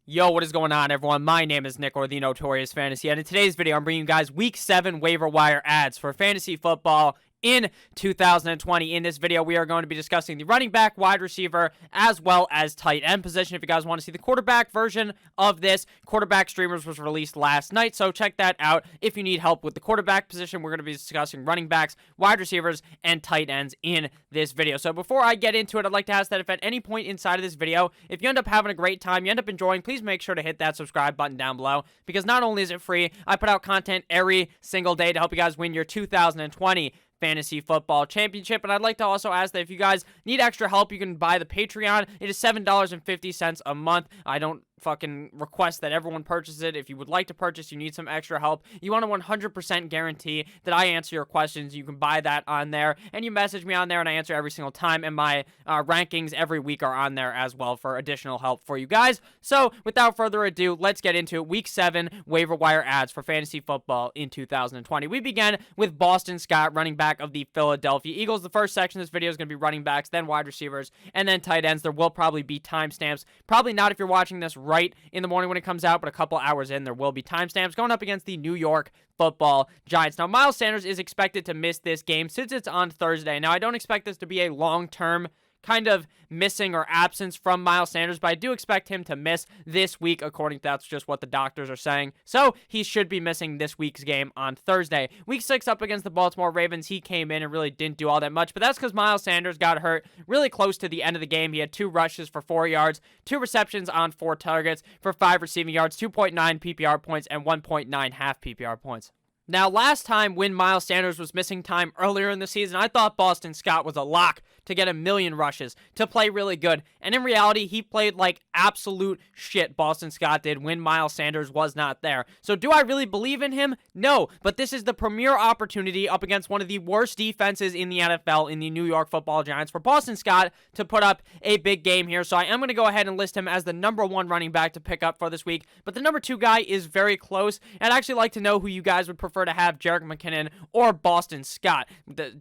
Yo, what is going on, everyone? My name is Nick, or the Notorious Fantasy, and in today's video, I'm bringing you guys Week 7 waiver wire ads for fantasy football in 2020. In this video, we are going to be discussing the running back, wide receiver, as well as tight end position. If you guys want to see the quarterback version of this, Quarterback Streamers was released last night, so check that out. If you need help with the quarterback position, we're going to be discussing running backs, wide receivers, and tight ends in this video. So before I get into it, I'd like to ask that if at any point inside of this video, if you end up having a great time, you end up enjoying, please make sure to hit that subscribe button down below, because not only is it free, I put out content every single day to help you guys win your 2020 Fantasy Football Championship. And I'd like to also ask that if you guys need extra help, you can buy the Patreon. It is $7.50 a month. I don't fucking request that everyone purchase it. If you would like to purchase, you need some extra help, you want a 100% guarantee that I answer your questions, you can buy that on there, and you message me on there, and I answer every single time, and my rankings every week are on there as well for additional help for you guys. So without further ado, let's get into it. Week 7 waiver wire ads for fantasy football in 2020. We begin with Boston Scott, running back of the Philadelphia Eagles. The first section of this video is going to be running backs, then wide receivers, and then tight ends. There will probably be timestamps. Probably not if you're watching this right in the morning when it comes out, but a couple hours in, there will be timestamps going up against the New York Football Giants. Now, Miles Sanders is expected to miss this game since it's on Thursday. Now, I don't expect this to be a long-term kind of missing or absence from Miles Sanders, but I do expect him to miss this week, according to that's just what the doctors are saying. So he should be missing this week's game on Thursday. Week 6 up against the Baltimore Ravens, he came in and really didn't do all that much, but that's because Miles Sanders got hurt really close to the end of the game. He had 2 rushes for 4 yards, 2 receptions on 4 targets for 5 receiving yards, 2.9 PPR points, and 1.9 half PPR points. Now, last time when Miles Sanders was missing time earlier in the season, I thought Boston Scott was a lock to get 1,000,000 rushes, to play really good. And in reality, he played like absolute shit, Boston Scott did, when Miles Sanders was not there. So do I really believe in him? No, but this is the premier opportunity up against one of the worst defenses in the NFL, in the New York Football Giants, for Boston Scott to put up a big game here. So I am going to go ahead and list him as the number 1 running back to pick up for this week. But the number 2 guy is very close. And I'd actually like to know who you guys would prefer to have, Jerick McKinnon or Boston Scott.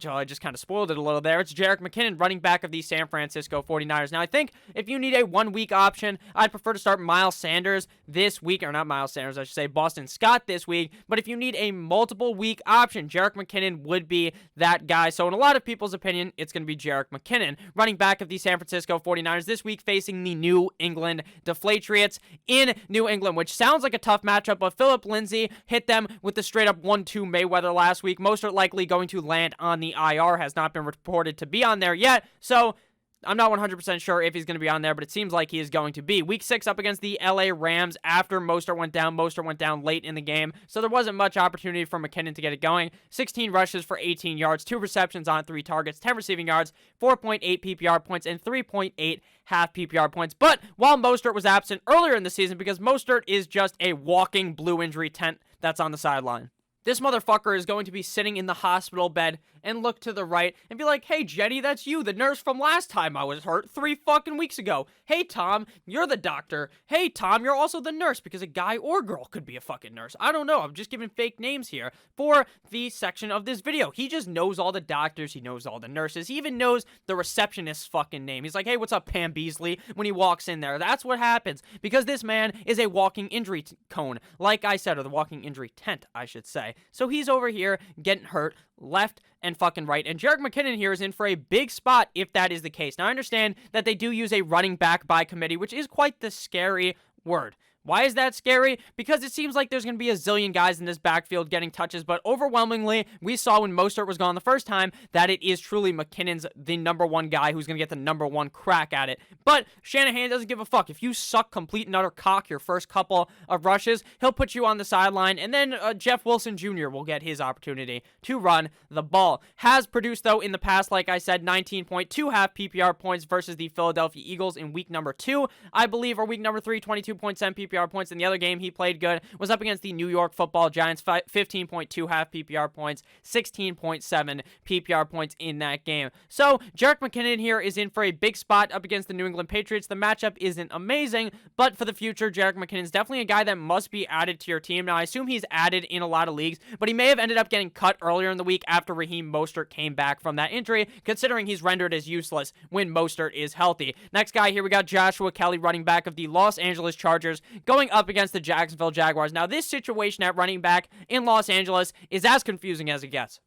I just kind of spoiled it a little there. It's Jerick McKinnon, running back of the San Francisco 49ers. Now, I think if you need a 1-week option, I'd prefer to start Miles Sanders this week, or not Miles Sanders, I should say Boston Scott this week. But if you need a multiple week option, Jerick McKinnon would be that guy. So in a lot of people's opinion, it's going to be Jerick McKinnon, running back of the San Francisco 49ers this week, facing the New England Deflatriots in New England, which sounds like a tough matchup, but Philip Lindsay hit them with the straight up 1-2 Mayweather last week. Most are likely going to land on the IR, has not been reported to be on there yet. So I'm not 100% sure if he's going to be on there, but it seems like he is going to be. Week 6 up against the LA Rams after Mostert went down. Mostert went down late in the game, so there wasn't much opportunity for McKinnon to get it going. 16 rushes for 18 yards, 2 receptions on 3 targets, 10 receiving yards, 4.8 PPR points, and 3.8 half PPR points. But while Mostert was absent earlier in the season, because Mostert is just a walking blue injury tent that's on the sideline, this motherfucker is going to be sitting in the hospital bed and look to the right and be like, "Hey, Jenny, that's you, the nurse from last time I was hurt 3 fucking weeks ago. Hey, Tom, you're the doctor. Hey, Tom, you're also the nurse," because a guy or girl could be a fucking nurse. I don't know. I'm just giving fake names here for the section of this video. He just knows all the doctors. He knows all the nurses. He even knows the receptionist's fucking name. He's like, "Hey, what's up, Pam Beasley?" when he walks in there. That's what happens, because this man is a walking injury cone, like I said, or the walking injury tent, I should say. So he's over here getting hurt left and fucking right, and Jerick McKinnon here is in for a big spot if that is the case. Now, I understand that they do use a running back by committee, which is quite the scary word. Why is that scary? Because it seems like there's going to be a zillion guys in this backfield getting touches, but overwhelmingly, we saw when Mostert was gone the first time that it is truly McKinnon's the number 1 guy who's going to get the number 1 crack at it. But Shanahan doesn't give a fuck. If you suck complete and utter cock your first couple of rushes, he'll put you on the sideline, and then Jeff Wilson Jr. will get his opportunity to run the ball. Has produced, though, in the past, like I said, 19.2 half PPR points versus the Philadelphia Eagles in week number 2, I believe, or week number 3, 22.7 PPR PPR points. In the other game, he played good, was up against the New York Football Giants, 15.2 half PPR points, 16.7 PPR points in that game. So, Jerick McKinnon here is in for a big spot up against the New England Patriots. The matchup isn't amazing, but for the future, Jerick McKinnon is definitely a guy that must be added to your team. Now, I assume he's added in a lot of leagues, but he may have ended up getting cut earlier in the week after Raheem Mostert came back from that injury, considering he's rendered as useless when Mostert is healthy. Next guy here, we got Joshua Kelley, running back of the Los Angeles Chargers, going up against the Jacksonville Jaguars. Now, this situation at running back in Los Angeles is as confusing as it gets.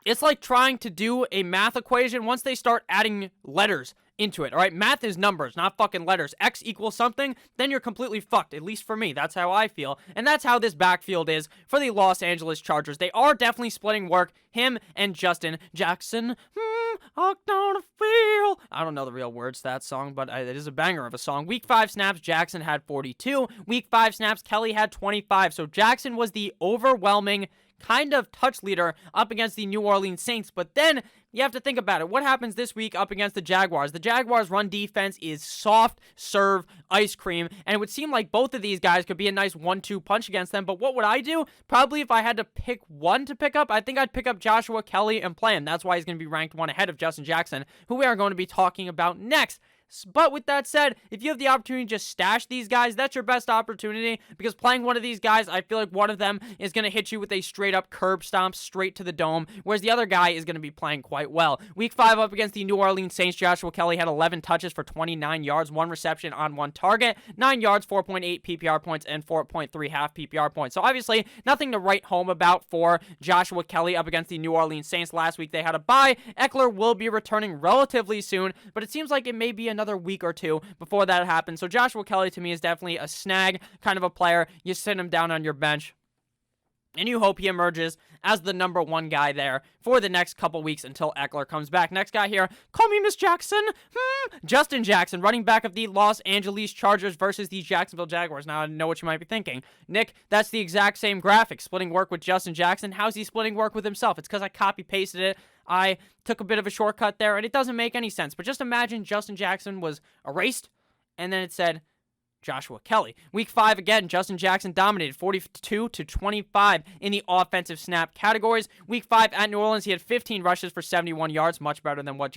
It's like trying to do a math equation once they start adding letters into it, all right? Math is numbers, not fucking letters. X equals something, then you're completely fucked, at least for me. That's how I feel, and that's how this backfield is for the Los Angeles Chargers. They are definitely splitting work, him and Justin Jackson. Hooked on a feel. I don't know the real words to that song, but it is a banger of a song. Week 5 snaps, Jackson had 42. Week 5 snaps, Kelley had 25. So Jackson was the overwhelming kind of touch leader up against the New Orleans Saints. But then you have to think about it. What happens this week up against the Jaguars? The Jaguars' run defense is soft serve ice cream, and it would seem like both of these guys could be a nice 1-2 punch against them. But what would I do? Probably if I had to pick one to pick up, I think I'd pick up Joshua Kelley and play him. That's why he's going to be ranked one ahead of Justin Jackson, who we are going to be talking about next. But with that said, if you have the opportunity to just stash these guys, that's your best opportunity, because playing one of these guys, I feel like one of them is going to hit you with a straight-up curb stomp straight to the dome, whereas the other guy is going to be playing quite well. Week 5 up against the New Orleans Saints, Joshua Kelley had 11 touches for 29 yards, 1 reception on 1 target, 9 yards, 4.8 PPR points, and 4.3 half PPR points. So obviously, nothing to write home about for Joshua Kelley up against the New Orleans Saints. Last week, they had a bye. Eckler will be returning relatively soon, but it seems like it may be another week or two before that happens. So Joshua Kelley to me is definitely a snag kind of a player. You sit him down on your bench, and you hope he emerges as the number 1 guy there for the next couple weeks until Eckler comes back. Next guy here, call me Miss Jackson. Justin Jackson, running back of the Los Angeles Chargers versus the Jacksonville Jaguars. Now, I know what you might be thinking. Nick, that's the exact same graphic. Splitting work with Justin Jackson. How's he splitting work with himself? It's because I copy-pasted it. I took a bit of a shortcut there, and it doesn't make any sense. But just imagine Justin Jackson was erased, and then it said Joshua Kelley. Week 5, again, Justin Jackson dominated 42-25 in the offensive snap categories. Week 5 at New Orleans, he had 15 rushes for 71 yards, much better than what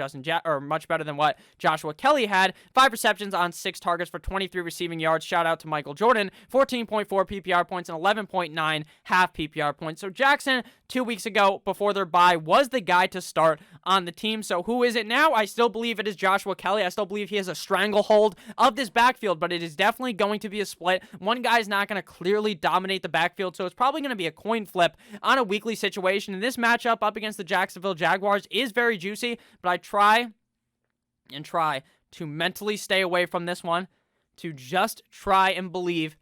Joshua Kelley had. 5 receptions on 6 targets for 23 receiving yards. Shout out to Michael Jordan. 14.4 PPR points and 11.9 half PPR points. So Jackson, 2 weeks ago, before their bye, was the guy to start on the team. So who is it now? I still believe it is Joshua Kelley. I still believe he has a stranglehold of this backfield, but it is definitely going to be a split. One guy's not going to clearly dominate the backfield, so it's probably going to be a coin flip on a weekly situation. And this matchup up against the Jacksonville Jaguars is very juicy, but I try to mentally stay away from this one, to just try and believe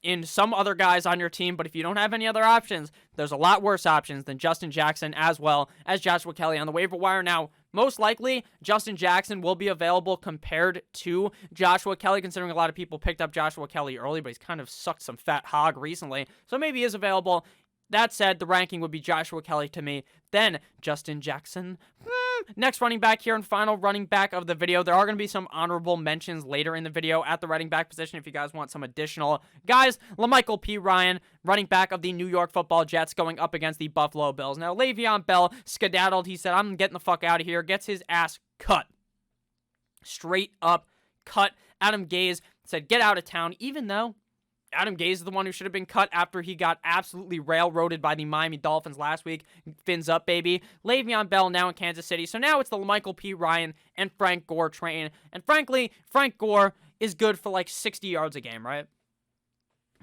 in some other guys on your team. But if you don't have any other options, there's a lot worse options than Justin Jackson as well as Joshua Kelley on the waiver wire. Now, most likely, Justin Jackson will be available compared to Joshua Kelley, considering a lot of people picked up Joshua Kelley early, but he's kind of sucked some fat hog recently, so maybe he is available. That said, the ranking would be Joshua Kelley to me, then Justin Jackson. Next running back here and final running back of the video. There are going to be some honorable mentions later in the video at the running back position if you guys want some additional guys. LaMichael P. Ryan, running back of the New York Football Jets, going up against the Buffalo Bills. Now, Le'Veon Bell skedaddled. He said, I'm getting the fuck out of here. Gets his ass cut. Straight up cut. Adam Gase said, get out of town, even though Adam Gase is the one who should have been cut after he got absolutely railroaded by the Miami Dolphins last week. Fins up, baby. Le'Veon Bell now in Kansas City. So now it's the LaMichael P. Ryan and Frank Gore train. And frankly, Frank Gore is good for like 60 yards a game, right?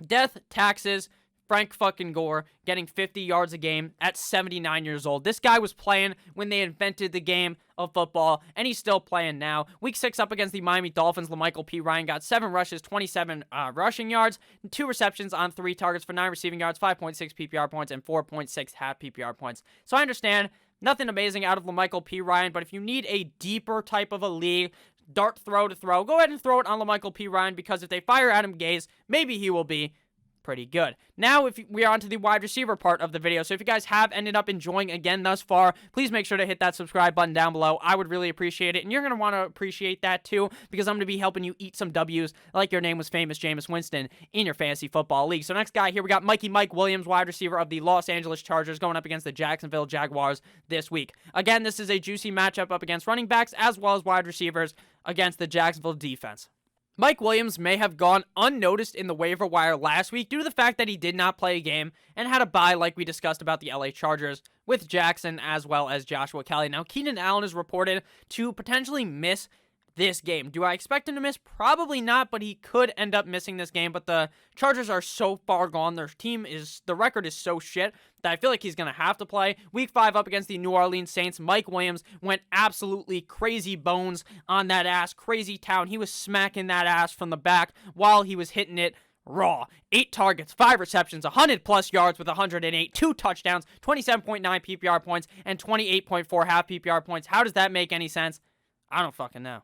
Death, taxes, Frank fucking Gore getting 50 yards a game at 79 years old. This guy was playing when they invented the game of football, and he's still playing now. Week 6 up against the Miami Dolphins, LaMichael P. Ryan got 7 rushes, 27 rushing yards, 2 receptions on 3 targets for 9 receiving yards, 5.6 PPR points, and 4.6 half PPR points. So I understand nothing amazing out of LaMichael P. Ryan, but if you need a deeper type of a league, dart throw to throw, go ahead and throw it on LaMichael P. Ryan, because if they fire Adam Gase, maybe he will be pretty good. Now, if we are on to the wide receiver part of the video, so if you guys have ended up enjoying again thus far, please make sure to hit that subscribe button down below. I would really appreciate it, and you're going to want to appreciate that too, because I'm going to be helping you eat some W's like your name was famous, Jameis Winston, in your fantasy football league. So next guy here, we got Mike Williams, wide receiver of the Los Angeles Chargers, going up against the Jacksonville Jaguars this week. Again, this is a juicy matchup up against running backs as well as wide receivers against the Jacksonville defense. Mike Williams may have gone unnoticed in the waiver wire last week due to the fact that he did not play a game and had a bye like we discussed about the LA Chargers with Jackson as well as Joshua Kelley. Now, Keenan Alen is reported to potentially miss this game. Do I expect him to miss? Probably not, but he could end up missing this game. But the Chargers are so far gone. The record is so shit that I feel like he's going to have to play. Week 5 up against the New Orleans Saints, Mike Williams went absolutely crazy bones on that ass, crazy town. He was smacking that ass from the back while he was hitting it raw. 8 targets, 5 receptions, 100+ yards with 108, 2 touchdowns, 27.9 PPR points, and 28.4 half PPR points. How does that make any sense? I don't fucking know.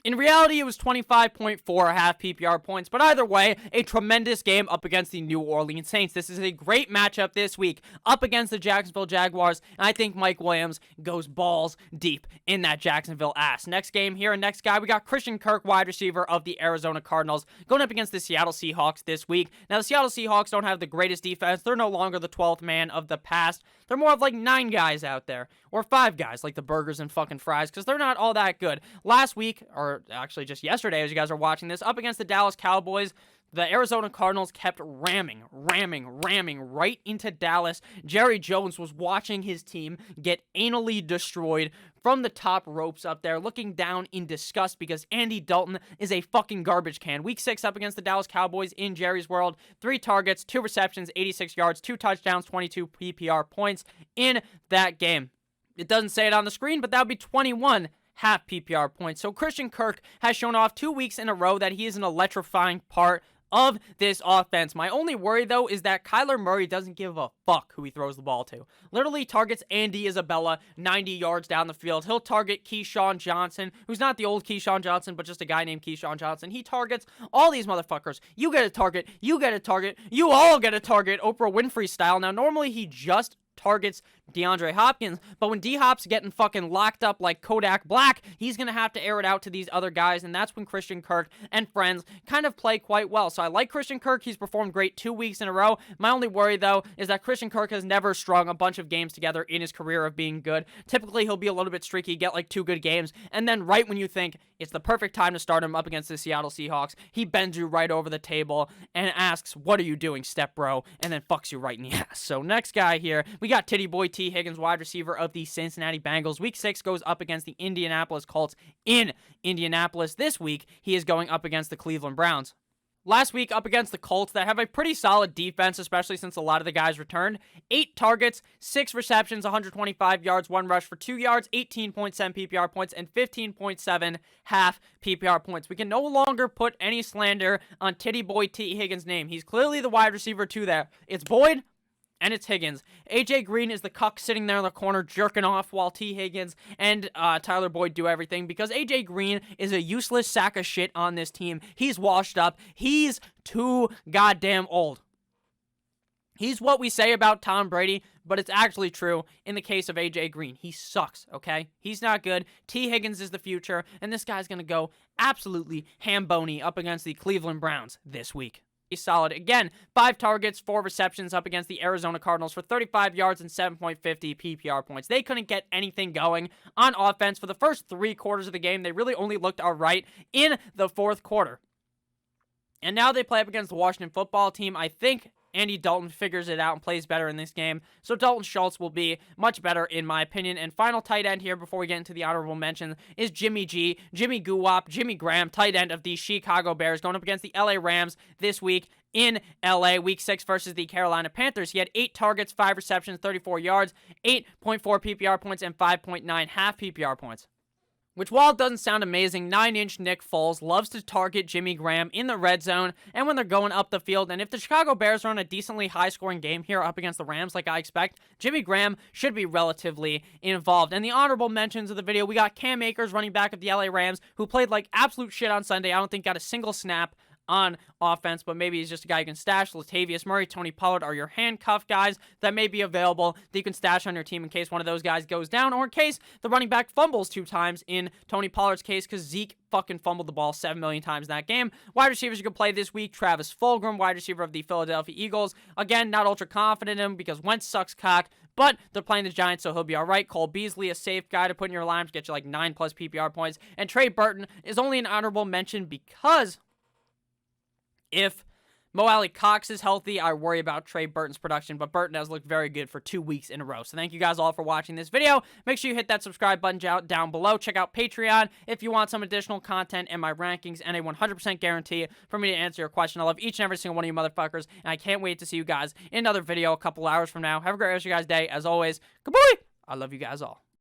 In reality, it was 25.4 half PPR points, but either way, a tremendous game up against the New Orleans Saints. This is a great matchup this week up against the Jacksonville Jaguars, and I think Mike Williams goes balls deep in that Jacksonville ass. Next game here, and next guy, we got Christian Kirk, wide receiver of the Arizona Cardinals, going up against the Seattle Seahawks this week. Now, the Seattle Seahawks don't have the greatest defense. They're no longer the 12th man of the past. They're more of like 9 guys out there, or 5 guys, like the burgers and fucking fries, because they're not all that good. Last week, or actually just yesterday as you guys are watching this, up against the Dallas Cowboys, the Arizona Cardinals kept ramming right into Dallas. Jerry Jones was watching his team get anally destroyed from the top ropes up there, looking down in disgust because Andy Dalton is a fucking garbage can. Week 6 up against the Dallas Cowboys in Jerry's world, 3 targets, 2 receptions, 86 yards, 2 touchdowns, 22 PPR points in that game. It doesn't say it on the screen, but that would be 21 half PPR points. So Christian Kirk has shown off 2 weeks in a row that he is an electrifying part of this offense. My only worry, though, is that Kyler Murray doesn't give a fuck who he throws the ball to. Literally targets Andy Isabella 90 yards down the field. He'll target Keyshawn Johnson, who's not the old Keyshawn Johnson, but just a guy named Keyshawn Johnson. He targets all these motherfuckers. You get a target. You get a target. You all get a target, Oprah Winfrey style. Now, normally he just targets DeAndre Hopkins, but when D-Hop's getting fucking locked up like Kodak Black, he's going to have to air it out to these other guys, and that's when Christian Kirk and friends kind of play quite well. So I like Christian Kirk. He's performed great 2 weeks in a row. My only worry, though, is that Christian Kirk has never strung a bunch of games together in his career of being good. Typically, he'll be a little bit streaky, get like 2 good games, and then right when you think it's the perfect time to start him up against the Seattle Seahawks, he bends you right over the table and asks, "What are you doing, step bro?" and then fucks you right in the ass. So next guy here, we got Titty Boy T. Higgins, wide receiver of the Cincinnati Bengals. Week 6 goes up against the Indianapolis Colts in Indianapolis. This week, he is going up against the Cleveland Browns. Last week, up against the Colts that have a pretty solid defense, especially since a lot of the guys returned. 8 targets, 6 receptions, 125 yards, 1 rush for 2 yards, 18.7 PPR points, and 15.7 half PPR points. We can no longer put any slander on Titty Boy T. Higgins' name. He's clearly the wide receiver too there. It's Boyd, and it's Higgins. AJ Green is the cuck sitting there in the corner jerking off while T. Higgins and Tyler Boyd do everything because AJ Green is a useless sack of shit on this team. He's washed up. He's too goddamn old. He's what we say about Tom Brady, but it's actually true in the case of AJ Green. He sucks, okay? He's not good. T. Higgins is the future, and this guy's going to go absolutely ham-boney up against the Cleveland Browns this week. Solid. Again, 5 targets, 4 receptions up against the Arizona Cardinals for 35 yards and 7.50 PPR points. They couldn't get anything going on offense for the first 3 quarters of the game. They really only looked all right in the 4th quarter. And now they play up against the Washington football team. I think Andy Dalton figures it out and plays better in this game. So Dalton Schultz will be much better in my opinion. And final tight end here before we get into the honorable mention is Jimmy G, Jimmy Guwop, Jimmy Graham, tight end of the Chicago Bears, going up against the LA Rams this week in LA. Week 6 versus the Carolina Panthers. He had 8 targets, 5 receptions, 34 yards, 8.4 PPR points, and 5.9 half PPR points. Which, while it doesn't sound amazing, 9-inch Nick Foles loves to target Jimmy Graham in the red zone and when they're going up the field. And if the Chicago Bears are on a decently high-scoring game here up against the Rams, like I expect, Jimmy Graham should be relatively involved. And the honorable mentions of the video, we got Cam Akers, running back of the LA Rams, who played like absolute shit on Sunday. I don't think got a single snap on offense, but maybe he's just a guy you can stash. Latavius Murray, Tony Pollard are your handcuff guys that may be available that you can stash on your team in case one of those guys goes down, or in case the running back fumbles 2 times in Tony Pollard's case, because Zeke fucking fumbled the ball 7 million times in that game. Wide receivers you can play this week: Travis Fulgham, wide receiver of the Philadelphia Eagles. Again, not ultra confident in him because Wentz sucks cock, but they're playing the Giants, so he'll be all right. Cole Beasley, a safe guy to put in your lineup to get you like 9+ PPR points. And Trey Burton is only an honorable mention because if Mo Alley Cox is healthy, I worry about Trey Burton's production, but Burton has looked very good for 2 weeks in a row. So thank you guys all for watching this video. Make sure you hit that subscribe button down below. Check out Patreon if you want some additional content and my rankings and a 100% guarantee for me to answer your question. I love each and every single one of you motherfuckers, and I can't wait to see you guys in another video a couple hours from now. Have a great rest of your guys' day. As always, goodbye. I love you guys all.